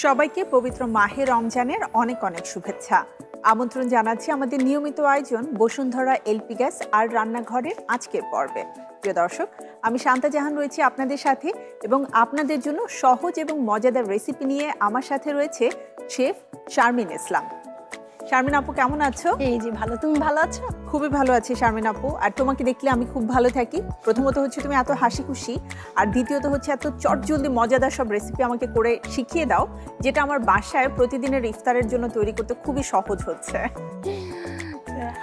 সবাইকে পবিত্র মাহে রমজানের অনেক অনেক শুভেচ্ছা। আমন্ত্রণ জানাচ্ছি আমাদের নিয়মিত আয়োজন বসুন্ধরা এলপি গ্যাস আর রান্নাঘরের আজকের পর্বে। প্রিয় দর্শক, আমি শান্তা জাহান রয়েছি আপনাদের সাথে এবং আপনাদের জন্য সহজ এবং মজাদার রেসিপি নিয়ে আমার সাথে রয়েছে শেফ শারমিন ইসলাম। শারমিন আপু, কেমন আছো? এই যে ভালো, তুমি ভালো আছো? খুবই ভালো আছি শারমিন আপু, আর তোমাকে দেখলে আমি খুব ভালো থাকি। প্রথমত হচ্ছে তুমি এত হাসি খুশি, আর দ্বিতীয়ত হচ্ছে এত চটজলদি মজাদার সব রেসিপি আমাকে করে শিখিয়ে দাও, যেটা আমার বাসায় প্রতিদিনের ইফতারের জন্য তৈরি করতে খুবই সহজ হচ্ছে।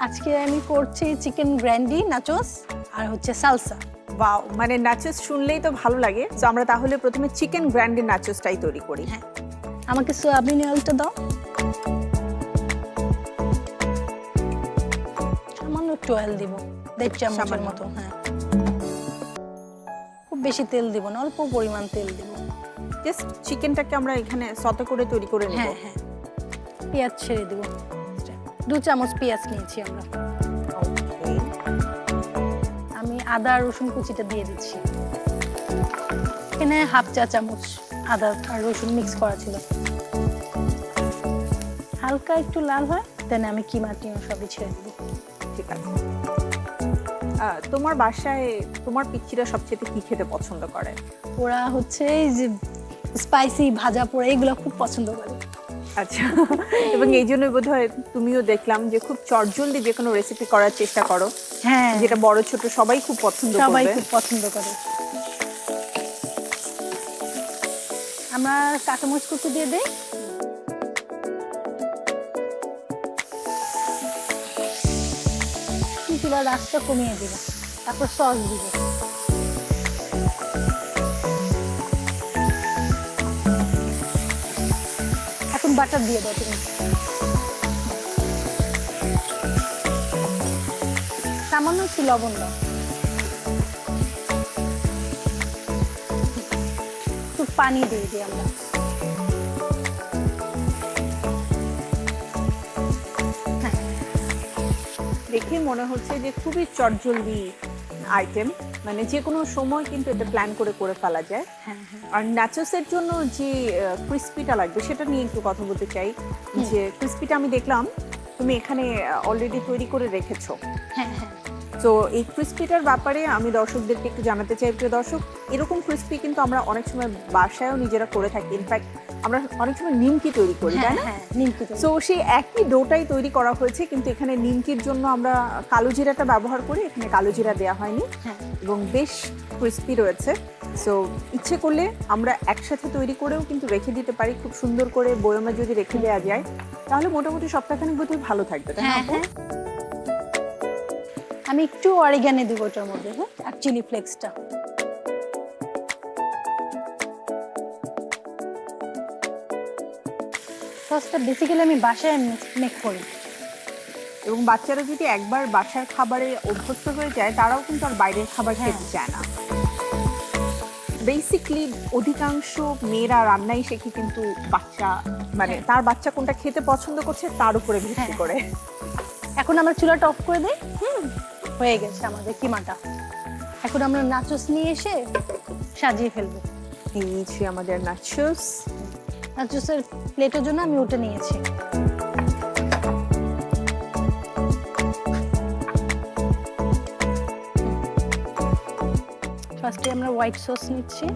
আজকে আমি করছি চিকেন গ্র্যান্ডি নাচোস আর হচ্ছে সালসা। ওয়াও, মানে নাচোস শুনলেই তো ভালো লাগে। তো আমরা তাহলে প্রথমে চিকেন গ্র্যান্ডি নাচোসটাই তৈরি করি। হ্যাঁ, আমাকে সোয়াবিন অয়েলটা দাও, সামান্য একটু অয়েল দিব, 1.5 চামচের মতো। হ্যাঁ, খুব বেশি তেল দিব না, অল্প পরিমাণ তেল দিব। জাস্ট চিকেনটাকে আমরা এখানে সতে করে তৈরি করে নেব। হ্যাঁ হ্যাঁ, পেঁয়াজ ছেড়ে দিব, 2 চামচ পেঁয়াজ নিয়েছি আমরা। আমি আদা রসুন কুচিটা দিয়ে দিচ্ছি। এখানে 1/2 চা চামচ আদা আর রসুন মিক্স করা ছিল। হালকা একটু লাল হয়, দেন আমি কিমা টিমা সবই ছেড়ে দিব। ঠিক আছে। তোমার বাসায় তোমার পিচ্চিরা সবচেয়ে কি খেতে পছন্দ করে? ওরা হচ্ছে এই যে স্পাইসি ভাজা পোড়া এগুলো খুব পছন্দ করে। আচ্ছা, এবং এই জন্যই বোধহয় তুমিও দেখলাম যে খুব চটজলদি যে কোনো রেসিপি করার চেষ্টা করো। হ্যাঁ, যেটা বড় ছোট সবাই খুব পছন্দ করবে। সবাই খুব পছন্দ করে। আমরা কাঁচামরিচ কুচি দিয়ে দেই। চুলার আঁচটা কমিয়ে দিব, তারপর সস দিব। এখন বাটার দিয়ে দাও তুমি, সামান্য একটু লবণ দাও, একটু পানি দিয়ে দিই আমরা। দেখে মনে হচ্ছে যে খুবই চটজলদি আইটেম, মানে যে কোনো সময় কিন্তু এটা প্ল্যান করে করে ফেলা যায়। আর নাচোসের জন্য যে ক্রিস্পিটা লাগবে সেটা নিয়ে একটু কথা বলতে চাই। যে ক্রিস্পিটা আমি দেখলাম তুমি এখানে অলরেডি তৈরি করে রেখেছো। হ্যাঁ হ্যাঁ, তো এই ক্রিস্পিটার ব্যাপারে আমি দর্শকদেরকে একটু জানাতে চাই। প্রিয় দর্শক, এরকম ক্রিস্পি কিন্তু আমরা অনেক সময় বাসায়ও নিজেরা করে থাকি। ইনফ্যাক্ট আমরা অনেক সময় নিমকি তৈরি করি, তাই না? তো সেই একই ডোটাই তৈরি করা হয়েছে, কিন্তু এখানে নিমকির জন্য আমরা কালো জিরাটা ব্যবহার করি, এখানে কালো জিরা দেওয়া হয়নি এবং বেশ ক্রিস্পি রয়েছে। সো ইচ্ছে করলে আমরা একসাথে তৈরি করেও কিন্তু রেখে দিতে পারি, খুব সুন্দর করে বয়মে যদি রেখে দেওয়া যায় তাহলে মোটামুটি সপ্তাহখানেক বোধহয় ভালো থাকবে, তাই না? আমি একটু অরিগানো দিব ওটার মধ্যে, হ্যাঁ, আর চিলি ফ্লেক্সটা। সসটা বেসিক্যালি আমি বাসায় মেক করি, এবং বাচ্চারা যদি একবার বাসার খাবারে অভ্যস্ত হয়ে যায় তারাও কিন্তু আর বাইরের খাবার খেতে চায় না। বেসিক্যালি অধিকাংশ মেয়েরা রান্নাই শেখে কিন্তু বাচ্চা, মানে তার বাচ্চা কোনটা খেতে পছন্দ করছে তার উপরে ভিত্তি করে। এখন আমরা চুলাটা অফ করে দিই। হয়ে গেছে আমাদের কিমাটা। এখন আমরা নাচোস নিয়ে এসে সাজিয়ে ফেলবো। এই যে আমাদের নাচোস। নাচোসের প্লেটের জন্য আমি ওটা নিয়েছি। ফার্স্টে আমরা হোয়াইট সস নিচ্ছি,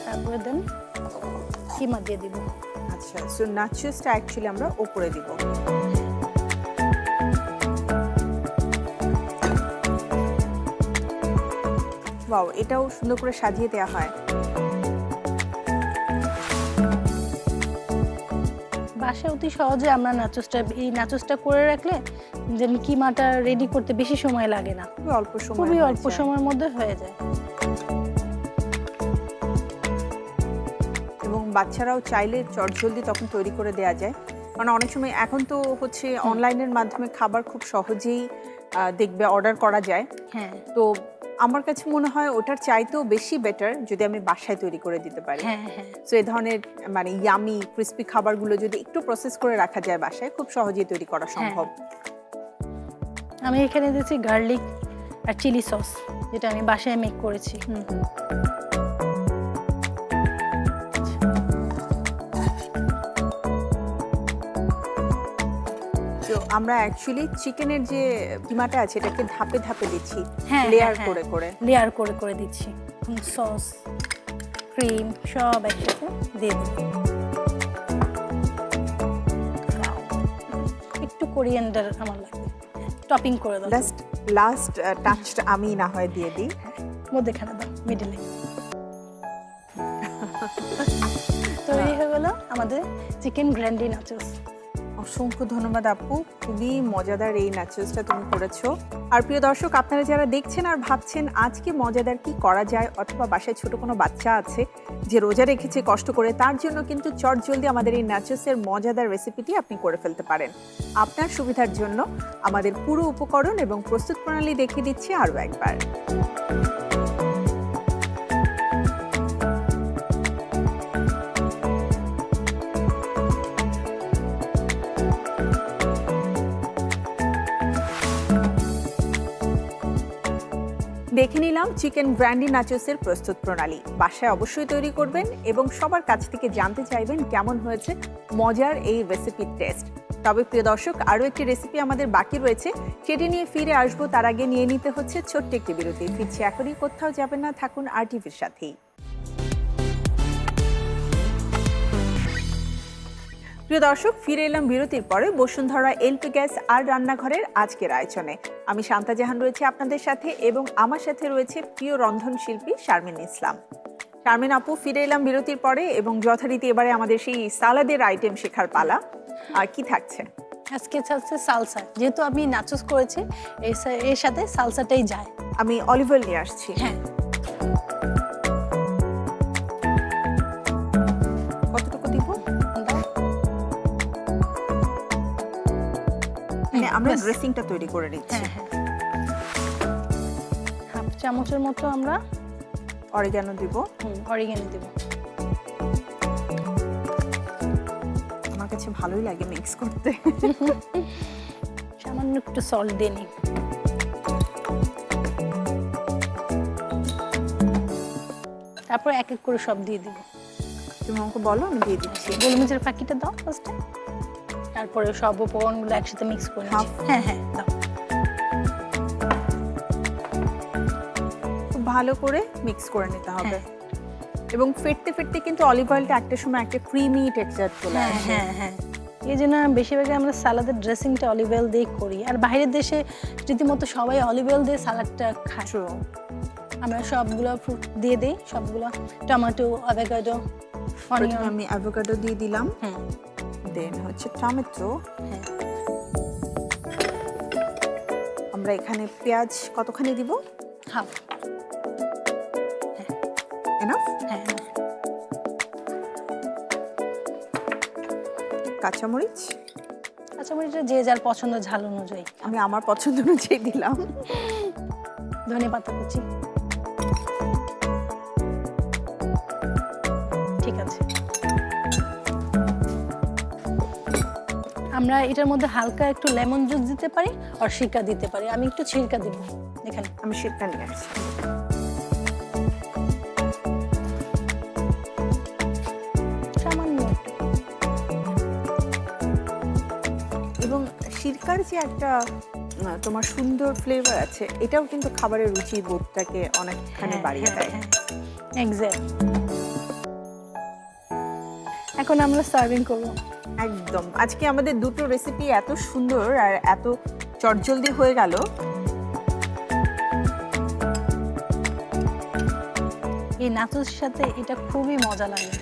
তারপরে দেন কিমা দিয়ে দিব। আচ্ছা, সো নাচোসটা অ্যাকচুয়ালি আমরা উপরে দিব। ওয়াও, এটাও সুন্দর করে সাজিয়ে দেওয়া হয়। বাসায় অতি সহজে আমরা এই নাচোসটা করে রাখলে যেন কিমাটা রেডি করতে বেশি সময় লাগে না, খুবই অল্প সময়ের মধ্যে হয়ে যায়। এবং বাচ্চারাও চাইলে চটজলদি তখন তৈরি করে দেওয়া যায়, কারণ অনেক সময় এখন তো হচ্ছে অনলাইনের মাধ্যমে খাবার খুব সহজেই দেখবে অর্ডার করা যায়। হ্যাঁ, তো আমার কাছে মনে হয় ওটার চাইতেও বেশি বেটার যদি আমি বাসায় তৈরি করে দিতে পারি। সো এই ধরনের মানে ইয়ামি ক্রিস্পি খাবারগুলো যদি একটু প্রসেস করে রাখা যায় বাসায়, খুব সহজেই তৈরি করা সম্ভব। আমি এখানে দিয়েছি গার্লিক আর চিলি সস, যেটা আমি বাসায় মেক করেছি। আমরা অ্যাকচুয়ালি চিকেনের যে কিমাটা আছে এটাকে ধাপে ধাপে দিচ্ছি, হ্যাঁ লেয়ার করে করে লেয়ার করে করে দিচ্ছি। সস, ক্রিম সব একসাথে দিয়ে দিই। একটু কোরিয়ান্ডার আমার লাগবে, টপিং করে দাও। লাস্ট টাচটা আমি না হয় দিয়ে দিই, মধ্যেখানে দাও, মিডলে। তৈরি হয়ে গেল আমাদের চিকেন গ্র্যান্ডি নাচোস। অসংখ্য ধন্যবাদ আপু, খুবই মজাদার এই নাচোসটা তুমি করেছো। আর প্রিয় দর্শক, আপনারা যারা দেখছেন আর ভাবছেন আজকে মজাদার কি করা যায়, অথবা বাসায় ছোট কোনো বাচ্চা আছে যে রোজা রেখেছে কষ্ট করে, তার জন্য কিন্তু চটজলদি আমাদের এই নাচোসের মজাদার রেসিপিটি আপনি করে ফেলতে পারেন। আপনার সুবিধার জন্য আমাদের পুরো উপকরণ এবং প্রস্তুত প্রণালী দেখিয়ে দিচ্ছি আরও একবার। দেখে নিলাম চিকেন গ্র্যান্ডি নাচোসের প্রস্তুত প্রণালী। বাসায় অবশ্যই তৈরি করবেন এবং সবার কাছ থেকে জানতে চাইবেন কেমন হয়েছে মজার এই রেসিপির টেস্ট। তবে প্রিয় দর্শক, আরও একটি রেসিপি আমাদের বাকি রয়েছে, সেটি নিয়ে ফিরে আসবো। তার আগে নিয়ে নিতে হচ্ছে ছোট্ট একটি বিরতি। ফিরছি এখনই, কোথাও যাবেন না, থাকুন RTVর সাথেই। প্রিয় দর্শক, ফিরে এলাম বিরতির পরে বসুন্ধরা এলপি গ্যাস আর রান্নাঘরের আজকের আয়োজনে। আমি শান্তা জাহান রয়েছে আপনাদের সাথে এবং আমার সাথে রয়েছে প্রিয় রন্ধন শিল্পী শারমিন ইসলাম। শারমিন আপু, ফিরে এলাম বিরতির পরে এবং যথারীতি এবারে আমাদের সেই সালাদের আইটেম শেখার পালা। আর কি থাকছে আজকে? থাকছে সালসা। যেহেতু আমি নাচোস করেছি, এর সাথে সালসাটাই যায়। আমি অলিভ অয়েল নিয়ে আসছি। হ্যাঁ, কতটুকু দিব? আমরা ড্রেসিংটা তৈরি করে নিচ্ছি। হ্যাঁ, হাফ চামচের মতো আমরা অরিগানো দিব। অরিগানো দিব। আমার কাছে ভালোই লাগে মিক্স করতে। সামান্য একটু সল্ট দিয়ে নিই। তারপর এক এক করে সব দিয়ে দিব। তুমি আমাকে বলো, আমি দিয়ে দিচ্ছি। গোলমরিচের ফাঁকিটা দাও ফার্স্টে, তারপরে সব উপকরণগুলো একসাথে মিক্স করে নিচ্ছি। হ্যাঁ হ্যাঁ, দাও। খুব ভালো করে মিক্স করে নিতে হবে। এবং ফেটতে ফেটতে কিন্তু অলিভ অয়েলটা একটা সময় একটা ক্রিমি টেক্সচার চলে আসে। হ্যাঁ হ্যাঁ, এই জন্য বেশিরভাগ আমরা সালাদের ড্রেসিংটা অলিভ অয়েল দিয়ে করি। আর বাইরের দেশে রীতিমতো সবাই অলিভ অয়েল দিয়ে সালাদটা খায়। আমরা সবগুলো ফ্রুট দিয়ে দিই, সবগুলো টমেটো, অ্যাভোকাডো, অনিয়ন। আমি অ্যাভোকাডো দিয়ে দিলাম, দেন হচ্ছে টমেটো। আমরা এখানে পেঁয়াজ কতখানি দিব? হাফ। এনাফ? হ্যাঁ। কাঁচামরিচ? কাঁচামরিচটা যে যার পছন্দ, ঝাল অনুযায়ী। আমি আমার পছন্দ অনুযায়ী দিলাম। ধনেপাতা কুচি। ঠিক আছে। আমরা এটার মধ্যে হালকা একটু লেমন জুস দিতে পারি আর সিরকা দিতে পারি। আমি একটু সিরকা দিব এখানে। আমি সিরকা নিয়ে আসছি। সামান্য। এবং সিরকার যে একটা তোমার সুন্দর ফ্লেভার আছে, এটাও কিন্তু খাবারের রুচি বোধটাকে অনেকখানি বাড়িয়ে দেয়। এক্স্যাক্ট। এখন আমরা সার্ভিং করব। একদম। আজকে আমাদের দুটো রেসিপি এত সুন্দর আর এত চটজলদি হয়ে গেল। এই নাচোসের সাথে এটা খুবই মজা লাগে।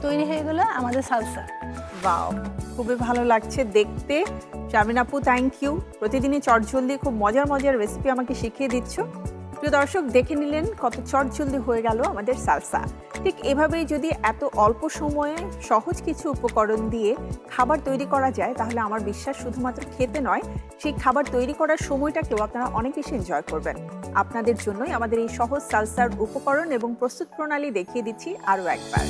তৈরি হয়ে গেল আমাদের সালসা। ওয়াও, খুবই ভালো লাগছে দেখতে। শারমিন আপু, থ্যাংক ইউ। প্রতিদিনই চটজলদি খুব মজার মজার রেসিপি আমাকে শিখিয়ে দিচ্ছ। প্রিয় দর্শক, দেখে নিলেন কত চটজলদি হয়ে গেল আমাদের সালসা। ঠিক এভাবেই যদি এত অল্প সময়ে সহজ কিছু উপকরণ দিয়ে খাবার তৈরি করা যায়, তাহলে আমার বিশ্বাস শুধুমাত্র খেতে নয়, সেই খাবার তৈরি করার সময়টাকেও আপনারা অনেক বেশি এনজয় করবেন। আপনাদের জন্যই আমাদের এই সহজ সালসার উপকরণ এবং প্রস্তুত প্রণালী দেখিয়ে দিচ্ছি আরও একবার।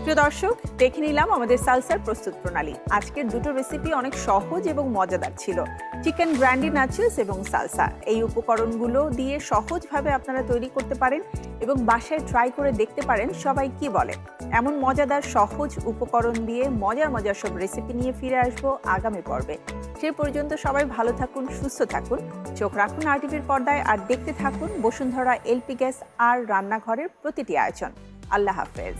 প্রিয় দর্শক, দেখে নিলাম আমাদের সালসার প্রস্তুত প্রণালী। আজকের দুটো রেসিপি অনেক সহজ এবং মজাদার ছিল, চিকেন গ্র্যান্ডি নাচোস এবং সালসা। এই উপকরণগুলো দিয়ে সহজভাবে আপনারা তৈরি করতে পারেন এবং বাসায় ট্রাই করে দেখতে পারেন সবাই কি বলে। এমন মজাদার সহজ উপকরণ দিয়ে মজার মজার সব রেসিপি নিয়ে ফিরে আসবো আগামী পর্বে। সে পর্যন্ত সবাই ভালো থাকুন, সুস্থ থাকুন, চোখ রাখুন আরটিভির পর্দায় আর দেখতে থাকুন বসুন্ধরা এলপি গ্যাস আর রান্নাঘরের প্রতিটি আয়োজন। আল্লাহ হাফেজ।